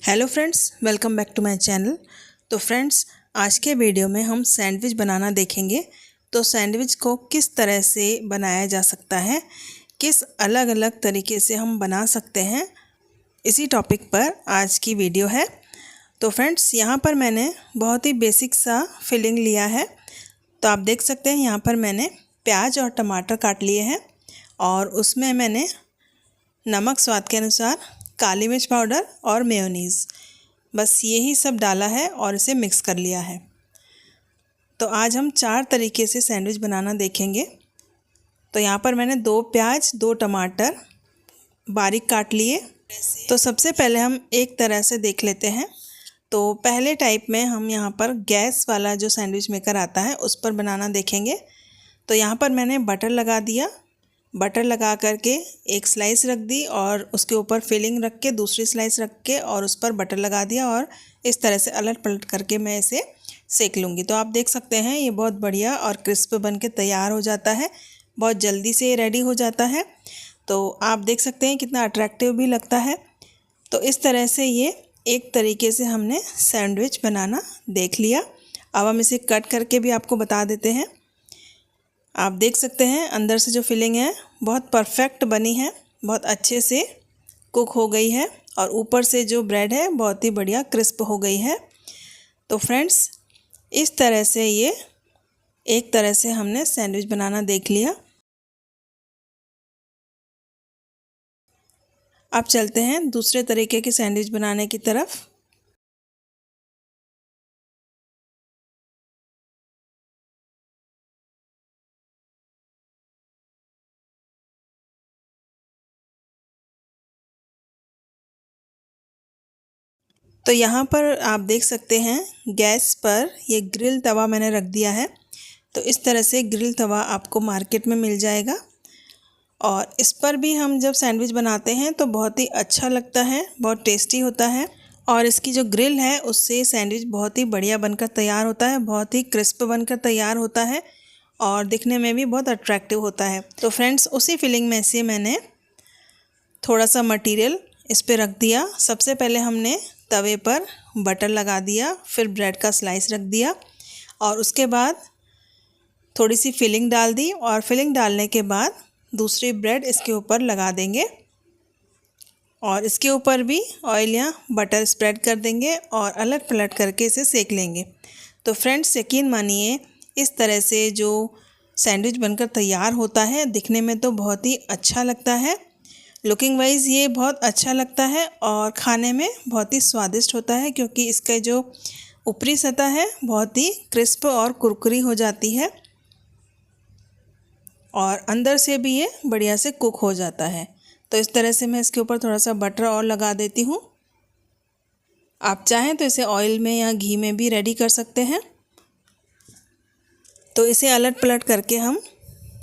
Hello friends, welcome back to my channel. तो friends, आज के वीडियो में हम सैंडविच बनाना देखेंगे। तो सैंडविच को किस तरह से बनाया जा सकता है, किस अलग अलग तरीके से हम बना सकते हैं, इसी टॉपिक पर आज की वीडियो है। तो फ्रेंड्स, यहाँ पर मैंने बहुत ही बेसिक सा फिलिंग लिया है। तो आप देख सकते हैं यहाँ पर मैंने प्याज और टमाटर काट लिए हैं और उसमें मैंने नमक स्वाद के अनुसार, काली मिर्च पाउडर और मेयोनीज़, बस यही सब डाला है और इसे मिक्स कर लिया है। तो आज हम 4 तरीके से सैंडविच बनाना देखेंगे। तो यहाँ पर मैंने 2 प्याज 2 टमाटर बारीक काट लिए। तो सबसे पहले हम एक तरह से देख लेते हैं। तो पहले टाइप में हम यहाँ पर गैस वाला जो सैंडविच मेकर आता है उस पर बनाना देखेंगे। तो यहाँ पर मैंने बटर लगा दिया। बटर लगा करके एक स्लाइस रख दी और उसके ऊपर फिलिंग रख के दूसरी स्लाइस रख के और उस पर बटर लगा दिया और इस तरह से अलट पलट करके मैं इसे सेक लूँगी। तो आप देख सकते हैं ये बहुत बढ़िया और क्रिस्प बन के तैयार हो जाता है। बहुत जल्दी से रेडी हो जाता है। तो आप देख सकते हैं कितना अट्रैक्टिव भी लगता है। तो इस तरह से ये एक तरीके से हमने सैंडविच बनाना देख लिया। अब हम इसे कट करके भी आपको बता देते हैं। आप देख सकते हैं अंदर से जो फिलिंग है बहुत परफेक्ट बनी है, बहुत अच्छे से कुक हो गई है और ऊपर से जो ब्रेड है बहुत ही बढ़िया क्रिस्प हो गई है। तो फ्रेंड्स, इस तरह से ये एक तरह से हमने सैंडविच बनाना देख लिया। अब चलते हैं दूसरे तरीके के सैंडविच बनाने की तरफ। तो यहाँ पर आप देख सकते हैं गैस पर ये ग्रिल तवा मैंने रख दिया है। तो इस तरह से ग्रिल तवा आपको मार्केट में मिल जाएगा और इस पर भी हम जब सैंडविच बनाते हैं तो बहुत ही अच्छा लगता है, बहुत टेस्टी होता है। और इसकी जो ग्रिल है उससे सैंडविच बहुत ही बढ़िया बनकर तैयार होता है, बहुत ही क्रिस्प बनकर तैयार होता है और दिखने में भी बहुत अट्रैक्टिव होता है। तो फ्रेंड्स, उसी फिलिंग में से मैंने थोड़ा सा मटेरियल इस पर रख दिया। सबसे पहले हमने तवे पर बटर लगा दिया, फिर ब्रेड का स्लाइस रख दिया और उसके बाद थोड़ी सी फिलिंग डाल दी और फिलिंग डालने के बाद दूसरी ब्रेड इसके ऊपर लगा देंगे और इसके ऊपर भी ऑयल या बटर स्प्रेड कर देंगे और अलट पलट करके इसे सेक लेंगे। तो फ्रेंड्स, यकीन मानिए इस तरह से जो सैंडविच बनकर तैयार होता है दिखने में तो बहुत ही अच्छा लगता है। लुकिंग वाइज ये बहुत अच्छा लगता है और खाने में बहुत ही स्वादिष्ट होता है क्योंकि इसका जो ऊपरी सतह है बहुत ही क्रिस्प और कुरकुरी हो जाती है और अंदर से भी ये बढ़िया से कुक हो जाता है। तो इस तरह से मैं इसके ऊपर थोड़ा सा बटर और लगा देती हूँ। आप चाहें तो इसे ऑयल में या घी में भी रेडी कर सकते हैं। तो इसे अलट पलट करके हम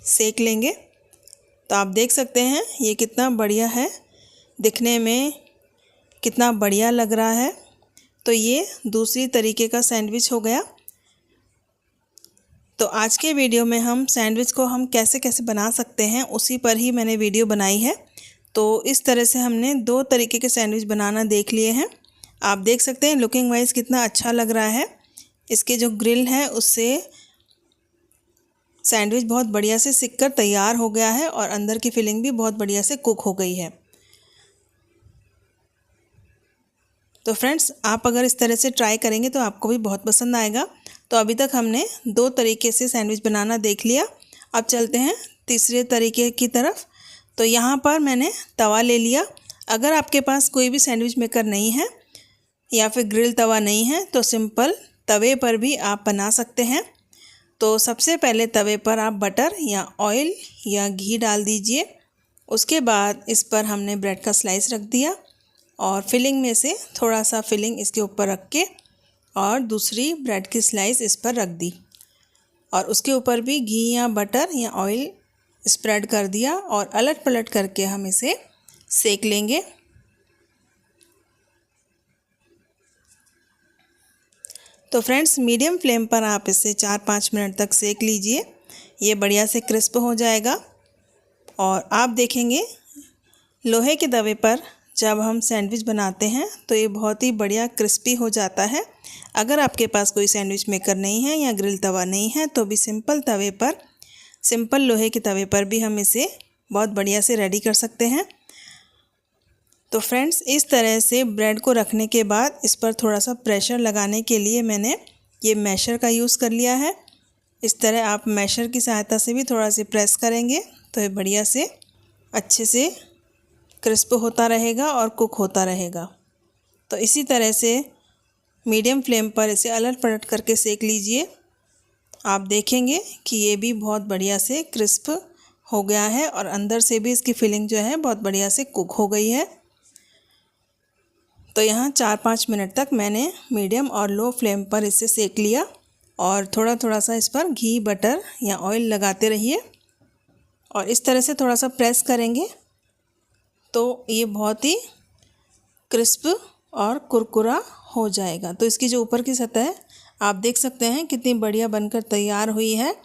सेक लेंगे। तो आप देख सकते हैं ये कितना बढ़िया है, दिखने में कितना बढ़िया लग रहा है। तो ये दूसरी तरीके का सैंडविच हो गया। तो आज के वीडियो में हम सैंडविच को हम कैसे कैसे बना सकते हैं उसी पर ही मैंने वीडियो बनाई है। तो इस तरह से हमने 2 तरीके के सैंडविच बनाना देख लिए हैं। आप देख सकते हैं लुकिंग वाइज कितना अच्छा लग रहा है। इसके जो ग्रिल है उससे सैंडविच बहुत बढ़िया से सिक कर तैयार हो गया है और अंदर की फिलिंग भी बहुत बढ़िया से कुक हो गई है। तो फ्रेंड्स, आप अगर इस तरह से ट्राई करेंगे तो आपको भी बहुत पसंद आएगा। तो अभी तक हमने 2 तरीके से सैंडविच बनाना देख लिया। अब चलते हैं तीसरे तरीके की तरफ। तो यहाँ पर मैंने तवा ले लिया। अगर आपके पास कोई भी सैंडविच मेकर नहीं है या फिर ग्रिल तवा नहीं है तो सिंपल तवे पर भी आप बना सकते हैं। तो सबसे पहले तवे पर आप बटर या ऑयल या घी डाल दीजिए। उसके बाद इस पर हमने ब्रेड का स्लाइस रख दिया और फिलिंग में से थोड़ा सा फिलिंग इसके ऊपर रख के और दूसरी ब्रेड की स्लाइस इस पर रख दी और उसके ऊपर भी घी या बटर या ऑयल स्प्रेड कर दिया और अलट पलट करके हम इसे सेक लेंगे। तो फ्रेंड्स, मीडियम फ्लेम पर आप इसे 4-5 मिनट तक सेक लीजिए। ये बढ़िया से क्रिस्प हो जाएगा और आप देखेंगे लोहे के तवे पर जब हम सैंडविच बनाते हैं तो ये बहुत ही बढ़िया क्रिस्पी हो जाता है। अगर आपके पास कोई सैंडविच मेकर नहीं है या ग्रिल तवा नहीं है तो भी सिंपल तवे पर, सिंपल लोहे के तवे पर भी हम इसे बहुत बढ़िया से रेडी कर सकते हैं। तो फ्रेंड्स, इस तरह से ब्रेड को रखने के बाद इस पर थोड़ा सा प्रेशर लगाने के लिए मैंने ये मैशर का यूज़ कर लिया है। इस तरह आप मैशर की सहायता से भी थोड़ा सा प्रेस करेंगे तो ये बढ़िया से अच्छे से क्रिस्प होता रहेगा और कुक होता रहेगा। तो इसी तरह से मीडियम फ्लेम पर इसे अलट पलट करके सेक लीजिए। आप देखेंगे कि ये भी बहुत बढ़िया से क्रिस्प हो गया है और अंदर से भी इसकी फिलिंग जो है बहुत बढ़िया से कुक हो गई है। तो यहाँ 4-5 मिनट तक मैंने मीडियम और लो फ्लेम पर इसे सेक लिया और थोड़ा थोड़ा सा इस पर घी, बटर या ऑयल लगाते रहिए और इस तरह से थोड़ा सा प्रेस करेंगे तो ये बहुत ही क्रिस्प और कुरकुरा हो जाएगा। तो इसकी जो ऊपर की सतह है आप देख सकते हैं कितनी बढ़िया बनकर तैयार हुई है।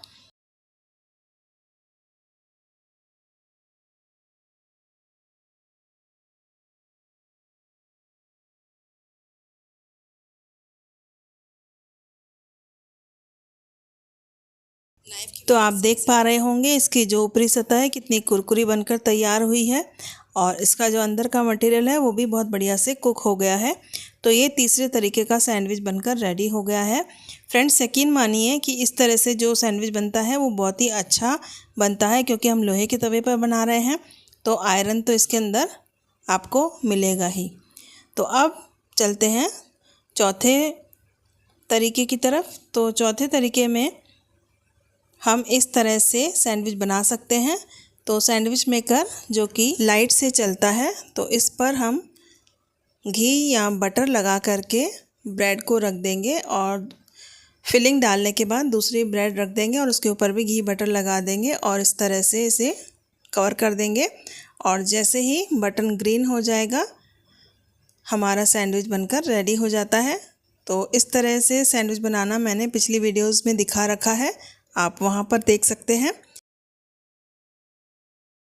तो आप देख पा रहे होंगे इसकी जो ऊपरी सतह है कितनी कुरकुरी बनकर तैयार हुई है और इसका जो अंदर का मटेरियल है वो भी बहुत बढ़िया से कुक हो गया है। तो ये तीसरे तरीके का सैंडविच बनकर रेडी हो गया है। फ्रेंड्स, यकीन मानिए कि इस तरह से जो सैंडविच बनता है वो बहुत ही अच्छा बनता है, क्योंकि हम लोहे के तवे पर बना रहे हैं तो आयरन तो इसके अंदर आपको मिलेगा ही। तो अब चलते हैं चौथे तरीके की तरफ। तो चौथे तरीके में हम इस तरह से सैंडविच बना सकते हैं। तो सैंडविच मेकर जो कि लाइट से चलता है, तो इस पर हम घी या बटर लगा करके ब्रेड को रख देंगे और फिलिंग डालने के बाद दूसरी ब्रेड रख देंगे और उसके ऊपर भी घी बटर लगा देंगे और इस तरह से इसे कवर कर देंगे। और जैसे ही बटन ग्रीन हो जाएगा हमारा सैंडविच बनकर रेडी हो जाता है। तो इस तरह से सैंडविच बनाना मैंने पिछली वीडियोज़ में दिखा रखा है, आप वहाँ पर देख सकते हैं।